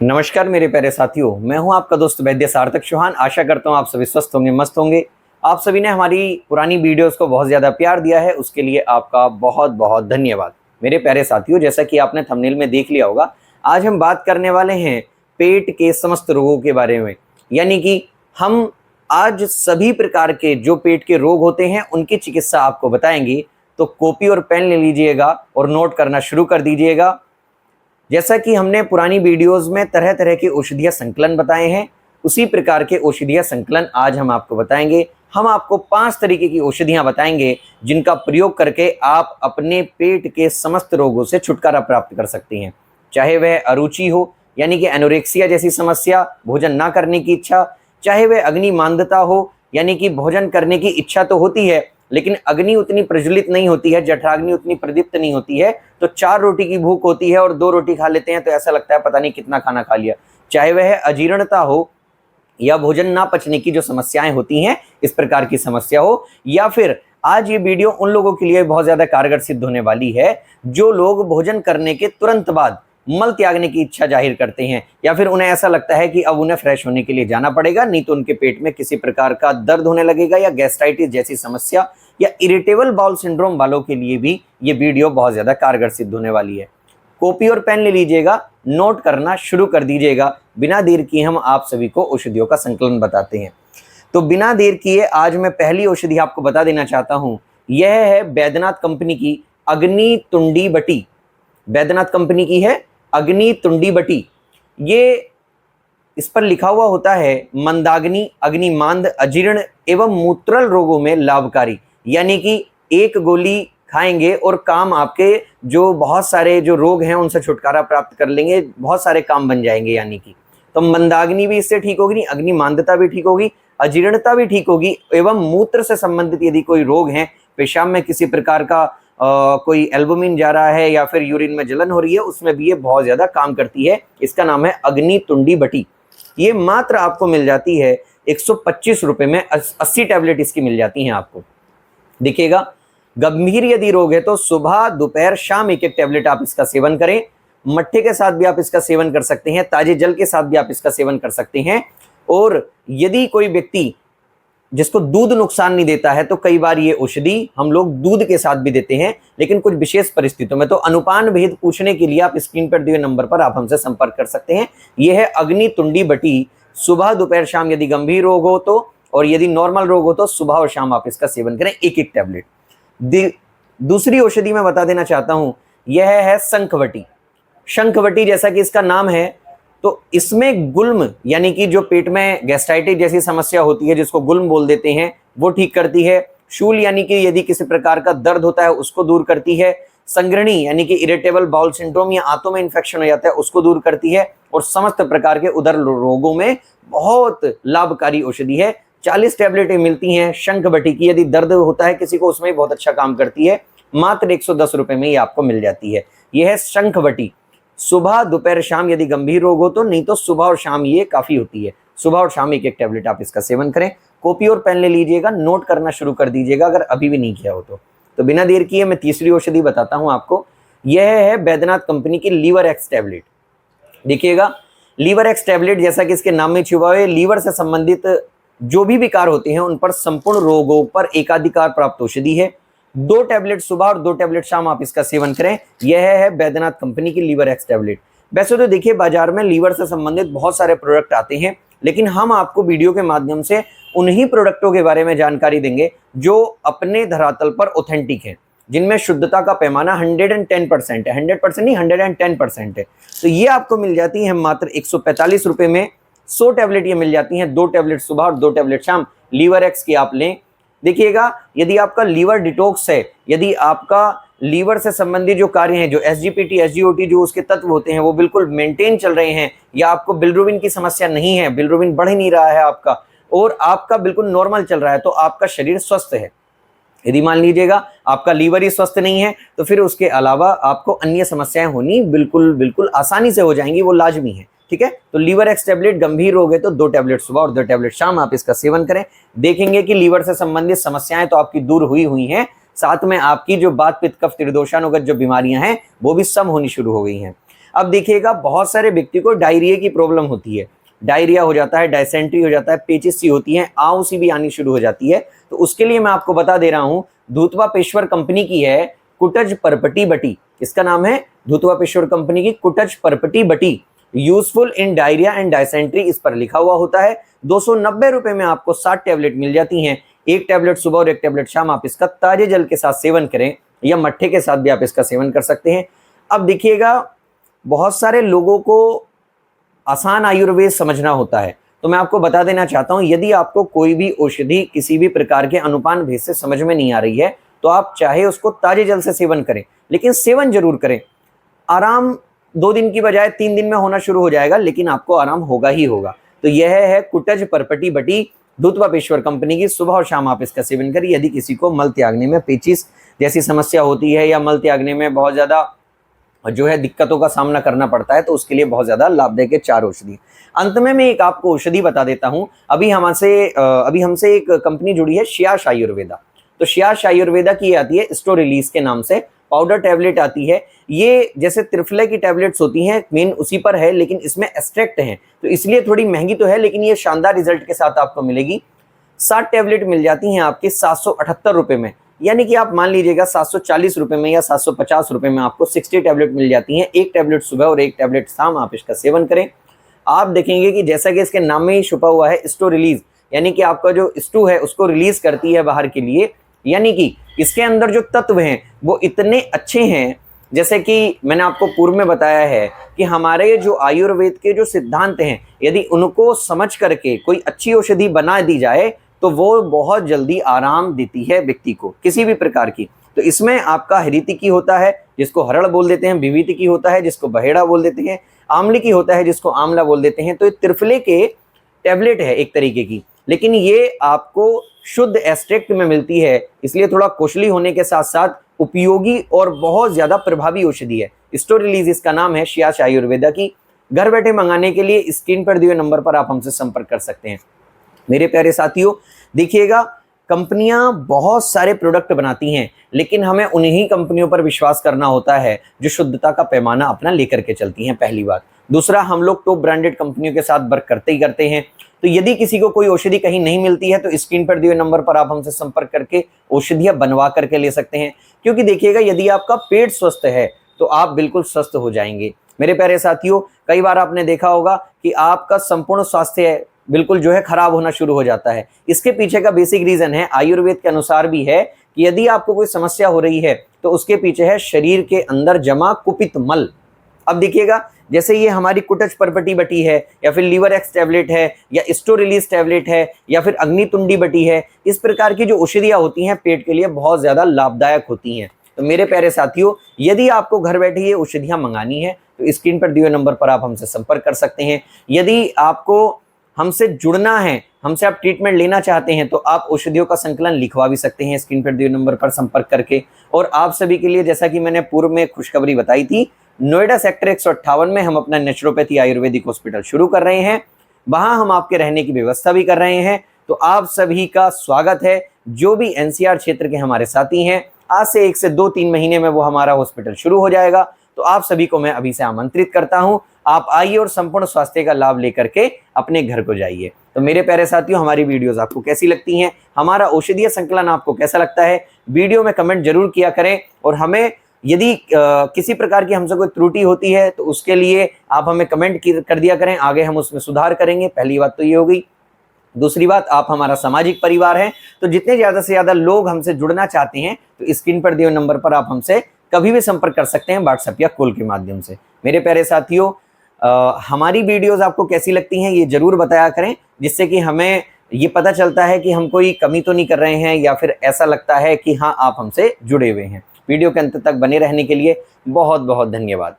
नमस्कार मेरे प्यारे साथियों, मैं हूं आपका दोस्त वैद्य सार्थक चौहान। आशा करता हूं आप सभी स्वस्थ होंगे, मस्त होंगे। आप सभी ने हमारी पुरानी वीडियोस को बहुत ज़्यादा प्यार दिया है, उसके लिए आपका बहुत बहुत धन्यवाद। मेरे प्यारे साथियों, जैसा कि आपने थंबनेल में देख लिया होगा, आज हम बात करने वाले हैं पेट के समस्त रोगों के बारे में। यानी कि हम आज सभी प्रकार के जो पेट के रोग होते हैं उनकी चिकित्सा आपको बताएंगे। तो कॉपी और पेन ले लीजिएगा और नोट करना शुरू कर दीजिएगा। जैसा कि हमने पुरानी वीडियोस में तरह तरह के औषधीय संकलन बताए हैं, उसी प्रकार के औषधीय संकलन आज हम आपको बताएंगे। हम आपको 5 तरीके की औषधियां बताएंगे जिनका प्रयोग करके आप अपने पेट के समस्त रोगों से छुटकारा प्राप्त कर सकती हैं। चाहे वह अरुचि हो, यानी कि एनोरेक्सिया जैसी समस्या, भोजन ना करने की इच्छा, चाहे वह अग्निमांद्यता हो, यानी कि भोजन करने की इच्छा तो होती है लेकिन अग्नि उतनी प्रज्वलित नहीं होती है, जठराग्नि उतनी प्रदीप्त नहीं होती है, तो 4 रोटी की भूख होती है और 2 रोटी खा लेते हैं तो ऐसा लगता है पता नहीं कितना खाना खा लिया। चाहे वह अजीर्णता हो या भोजन ना पचने की जो समस्याएं होती हैं, इस प्रकार की समस्या हो, या फिर आज ये वीडियो उन लोगों के लिए बहुत ज्यादा कारगर सिद्ध होने वाली है जो लोग भोजन करने के तुरंत बाद मल त्यागने की इच्छा जाहिर करते हैं, या फिर उन्हें ऐसा लगता है कि अब उन्हें फ्रेश होने के लिए जाना पड़ेगा, नहीं तो उनके पेट में किसी प्रकार का दर्द होने लगेगा, या गैस्ट्राइटिस जैसी समस्या, या इरिटेबल बाउल सिंड्रोम वालों के लिए भी ये वीडियो बहुत ज्यादा कारगर सिद्ध होने वाली है। कॉपी और पेन ले लीजिएगा, नोट करना शुरू कर दीजिएगा। बिना देर किए हम आप सभी को औषधियों का संकलन बताते हैं। तो बिना देर किए आज मैं पहली औषधि आपको बता देना चाहता हूं। यह है बैद्यनाथ कंपनी की अग्नि तुंडी बटी। बैद्यनाथ कंपनी की है अग्नि तुंडी बटी। ये इस पर लिखा हुआ होता है मंदाग्नि, अग्निमांद, अजीर्ण एवं मूत्रल रोगों में लाभकारी। यानी कि एक गोली खाएंगे और काम आपके जो बहुत सारे जो रोग हैं उनसे छुटकारा प्राप्त कर लेंगे, बहुत सारे काम बन जाएंगे। यानी कि तो मंदाग्नि भी इससे ठीक होगी, अग्निमांदता भी ठीक होगी, अजीर्णता भी ठीक होगी, एवं मूत्र से संबंधित यदि कोई रोग है, पेशाब में किसी प्रकार का कोई एल्बुमिन जा रहा है या फिर यूरिन में जलन हो रही है, उसमें भी ये बहुत ज्यादा काम करती है। इसका नाम है अग्नि तुंडी बटी। ये मात्र आपको मिल जाती है 125 रुपए में। 80 टैबलेट इसकी मिल जाती हैं आपको। देखिएगा, गंभीर यदि रोग है तो सुबह दोपहर शाम एक एक टैबलेट आप इसका सेवन करें। मट्ठे के साथ भी आप इसका सेवन कर सकते हैं, ताजे जल के साथ भी आप इसका सेवन कर सकते हैं। और यदि कोई व्यक्ति जिसको दूध नुकसान नहीं देता है तो कई बार ये औषधि हम लोग दूध के साथ भी देते हैं, लेकिन कुछ विशेष परिस्थितियों में। तो अनुपान भेद पूछने के लिए आप स्क्रीन पर दिए नंबर पर आप हमसे संपर्क कर सकते हैं। यह है अग्नि तुंडी बटी। सुबह दोपहर शाम यदि गंभीर रोग हो तो, और यदि नॉर्मल रोग हो तो सुबह और शाम आप इसका सेवन करें, एक एक टैबलेट। दूसरी औषधि मैं बता देना चाहता हूं, यह है शंखवटी। शंखवटी जैसा कि इसका नाम है, तो इसमें गुल्म यानी कि जो पेट में गैस्ट्राइटिस जैसी समस्या होती है जिसको गुल्म बोल देते हैं, वो ठीक करती है। शूल यानी कि यदि किसी प्रकार का दर्द होता है उसको दूर करती है। संग्रहणी यानी कि इरिटेबल बाउल सिंड्रोम या आंतों में इंफेक्शन हो जाता है उसको दूर करती है। और समस्त प्रकार के उदर रोगों में बहुत लाभकारी औषधि है। 40 टैबलेटें मिलती हैं शंखवटी की। यदि दर्द होता है किसी को उसमें बहुत अच्छा काम करती है। मात्र 110 रुपए में ये आपको मिल जाती है। यह है शंखवटी। सुबह दोपहर शाम यदि गंभीर रोग हो तो, नहीं तो सुबह और शाम ये काफी होती है। सुबह और शाम एक एक टैबलेट आप इसका सेवन करें। कॉपी और पेन ले लीजिएगा, नोट करना शुरू कर दीजिएगा अगर अभी भी नहीं किया हो तो बिना देर किए मैं तीसरी औषधि बताता हूं आपको। यह है बैद्यनाथ कंपनी की लीवर एक्स टैबलेट। देखिएगा, लीवर एक्स टैबलेट जैसा कि इसके नाम में छुपा है, लीवर से संबंधित जो भी विकार होते हैं उन पर संपूर्ण रोगों पर एकाधिकार प्राप्त औषधि है। 2 टैबलेट सुबह और 2 टैबलेट शाम आप इसका सेवन करें। यह है बैद्यनाथ कंपनी की लीवर एक्स टैबलेट। वैसे तो देखिए, बाजार में लीवर से संबंधित बहुत सारे प्रोडक्ट आते हैं, लेकिन हम आपको वीडियो के माध्यम से उन्हीं प्रोडक्टों के बारे में जानकारी देंगे जो अपने धरातल पर ऑथेंटिक हैं, जिनमें शुद्धता का पैमाना 110% है। 100% नहीं, 110% है। तो ये आपको मिल जाती है मात्र 145 रुपए में। 100 टैबलेट ये मिल जाती हैं। 2 टैबलेट सुबह और 2 टैबलेट शाम लीवर एक्स की आप लें। देखिएगा, यदि आपका लीवर डिटॉक्स है, यदि आपका लीवर से संबंधित जो कार्य हैं, जो एसजीपीटी एसजीओटी जो उसके तत्व होते हैं वो बिल्कुल मेंटेन चल रहे हैं, या आपको बिलिरुबिन की समस्या नहीं है, बिलिरुबिन बढ़ ही नहीं रहा है आपका, और आपका बिल्कुल नॉर्मल चल रहा है, तो आपका शरीर स्वस्थ है। यदि मान लीजिएगा आपका लीवर ही स्वस्थ नहीं है तो फिर उसके अलावा आपको अन्य समस्याएं होनी बिल्कुल बिल्कुल आसानी से हो जाएंगी, वो लाजमी है। ठीक है, तो लीवर एक्स टैबलेट गंभीर रोग है तो 2 टैबलेट सुबह और 2 टैबलेट शाम आप इसका सेवन करें। देखेंगे कि लीवर से संबंधित समस्याएं तो आपकी दूर हुई हैं, साथ में आपकी जो बात पित्त कफ त्रिदोषानुगत जो बीमारियां हैं वो भी सम होनी शुरू हो गई हैं। अब देखिएगा बहुत सारे व्यक्ति को डायरिया की प्रॉब्लम होती है, डायरिया हो जाता है, डायसेंट्री हो जाता है, पेचिस सी होती है, आंवसी भी आनी शुरू हो जाती है। तो उसके लिए मैं आपको बता दे रहा हूं, धूतवापेश्वर कंपनी की है कुटज परपटी बटी। इसका नाम है धूतवापेश्वर कंपनी की कुटज परपटी बटी, useful in diarrhoea and dysentery, इस पर लिखा हुआ होता है। 290 रुपए में आपको 60 टैबलेट मिल जाती हैं। एक टैबलेट सुबह और एक टैबलेट शाम आप इसका ताजे जल के साथ सेवन करें या मट्ठे के साथ भी आप इसका सेवन कर सकते हैं। अब देखिएगा बहुत सारे लोगों को आसान आयुर्वेद समझना होता है, तो मैं आपको बता देना चाहता हूं, यदि आपको कोई भी औषधि किसी भी प्रकार के अनुपान भेद से समझ में नहीं आ रही है तो आप चाहे उसको ताजे जल से सेवन करें, लेकिन सेवन जरूर करें। आराम 2 दिन की बजाय 3 दिन में होना शुरू हो जाएगा, लेकिन आपको आराम होगा ही होगा। तो यह है कुटज परपटी बटी, धूतवापेश्वर कंपनी की। सुबह और शाम आप इसका सेवन करिए। यदि किसी को मल त्यागने में पेचिस जैसी समस्या होती है या मल त्यागने में बहुत ज्यादा जो है दिक्कतों का सामना करना पड़ता है, तो उसके लिए बहुत ज्यादा लाभदायक है 4 औषधि। अंत में मैं एक आपको औषधि बता देता हूं। अभी हमसे एक कंपनी जुड़ी है श्यास आयुर्वेदा। तो श्यास आयुर्वेदा की आती है स्टोर रिलीज के नाम से, पाउडर टैबलेट आती है। ये जैसे त्रिफले की टैबलेट्स होती हैं, मेन उसी पर है, लेकिन इसमें एक्सट्रैक्ट है, तो इसलिए थोड़ी महंगी तो है, लेकिन ये शानदार रिजल्ट के साथ आपको मिलेगी। 60 टैबलेट मिल जाती हैं आपके 778 रुपए में, यानी कि आप मान लीजिएगा 740 रुपए में या 750 रुपए में आपको 60 टैबलेट मिल जाती हैं। एक टैबलेट सुबह और एक टैबलेट शाम आप इसका सेवन करें। आप देखेंगे कि जैसा कि इसके नाम में ही छुपा हुआ है स्टो रिलीज, यानी कि आपका जो स्टू है उसको रिलीज करती है बाहर के लिए, यानी कि इसके अंदर जो तत्व हैं वो इतने अच्छे हैं। जैसे कि मैंने आपको पूर्व में बताया है कि हमारे जो आयुर्वेद के जो सिद्धांत हैं, यदि उनको समझ करके कोई अच्छी औषधि बना दी जाए तो वो बहुत जल्दी आराम देती है व्यक्ति को किसी भी प्रकार की। तो इसमें आपका हरितिकी होता है जिसको हरड़ बोल देते हैं, विभीतिकी होता है जिसको बहेड़ा बोल देते हैं, आमलिकी होता है जिसको आंवला बोल देते हैं। तो ये त्रिफले के टैबलेट है एक तरीके की, लेकिन ये आपको शुद्ध एक्सट्रैक्ट में मिलती है, इसलिए थोड़ा कॉस्टली होने के साथ साथ उपयोगी और बहुत ज्यादा प्रभावी औषधि है। स्टोर रिलीज इसका नाम है श्यास आयुर्वेदा की। घर बैठे मंगाने के लिए स्क्रीन पर दिए नंबर पर आप हमसे संपर्क कर सकते हैं। मेरे प्यारे साथियों, देखिएगा कंपनियां बहुत सारे प्रोडक्ट बनाती हैं, लेकिन हमें उन्हीं कंपनियों पर विश्वास करना होता है जो शुद्धता का पैमाना अपना लेकर के चलती हैं, पहली बात। दूसरा, हम लोग टॉप ब्रांडेड कंपनियों के साथ वर्क करते ही करते हैं। तो यदि किसी को कोई औषधि कहीं नहीं मिलती है तो स्क्रीन पर दिए नंबर पर आप हमसे संपर्क करके औषधियां बनवा करके ले सकते हैं। क्योंकि देखिएगा यदि आपका पेट स्वस्थ है तो आप बिल्कुल स्वस्थ हो जाएंगे। मेरे प्यारे साथियों, कई बार आपने देखा होगा कि आपका संपूर्ण स्वास्थ्य बिल्कुल जो है खराब होना शुरू हो जाता है। इसके पीछे का बेसिक रीजन है, आयुर्वेद के अनुसार भी है, कि यदि आपको कोई समस्या हो रही है तो उसके पीछे है शरीर के अंदर जमा कुपित मल। अब देखिएगा जैसे ये हमारी कुटज परपटी बटी है, या फिर लीवर एक्स टैबलेट है, या स्टो रिलीज टैबलेट है, या फिर अग्नितुंडी बटी है, इस प्रकार की जो औषधियां होती हैं पेट के लिए बहुत ज्यादा लाभदायक होती हैं। तो मेरे प्यारे साथियों, यदि आपको घर बैठे ये औषधियां मंगानी है तो स्क्रीन पर दिए नंबर पर आप हमसे संपर्क कर सकते हैं। यदि आपको हमसे जुड़ना है, हमसे आप ट्रीटमेंट लेना चाहते हैं, तो आप औषधियों का संकलन लिखवा भी सकते हैं स्क्रीन पर दिए नंबर पर संपर्क करके। और आप सभी के लिए, जैसा कि मैंने पूर्व में खुशखबरी बताई थी, नोएडा सेक्टर 158 में हम अपना नेचुरोपैथी आयुर्वेदिक हॉस्पिटल शुरू कर रहे हैं। वहां हम आपके रहने की व्यवस्था भी कर रहे हैं। तो आप सभी का स्वागत है। जो भी एनसीआर क्षेत्र के हमारे साथी हैं, आज से 1 से 2-3 महीने में वो हमारा हॉस्पिटल शुरू हो जाएगा। तो आप सभी को मैं अभी से आमंत्रित करता हूं, आप आइए और संपूर्ण स्वास्थ्य का लाभ लेकर के अपने घर को जाइए। तो मेरे प्यारे साथियों, हमारी वीडियोस आपको कैसी लगती हैं, हमारा औषधीय संकलन आपको कैसा लगता है, वीडियो में कमेंट जरूर किया करें। और हमें यदि किसी प्रकार की हमसे कोई त्रुटि होती है तो उसके लिए आप हमें कमेंट कर दिया करें, आगे हम उसमें सुधार करेंगे। पहली बात तो ये हो गई। दूसरी बात, आप हमारा सामाजिक परिवार हैं, तो जितने ज्यादा से ज्यादा लोग हमसे जुड़ना चाहते हैं तो स्क्रीन पर दिए नंबर पर आप हमसे कभी भी संपर्क कर सकते हैं, व्हाट्सएप या कॉल के माध्यम से। मेरे प्यारे साथियों, हमारी वीडियोस आपको कैसी लगती हैं ये जरूर बताया करें, जिससे कि हमें ये पता चलता है कि हम कोई कमी तो नहीं कर रहे हैं, या फिर ऐसा लगता है कि हाँ आप हमसे जुड़े हुए हैं। वीडियो के अंत तक बने रहने के लिए बहुत बहुत धन्यवाद।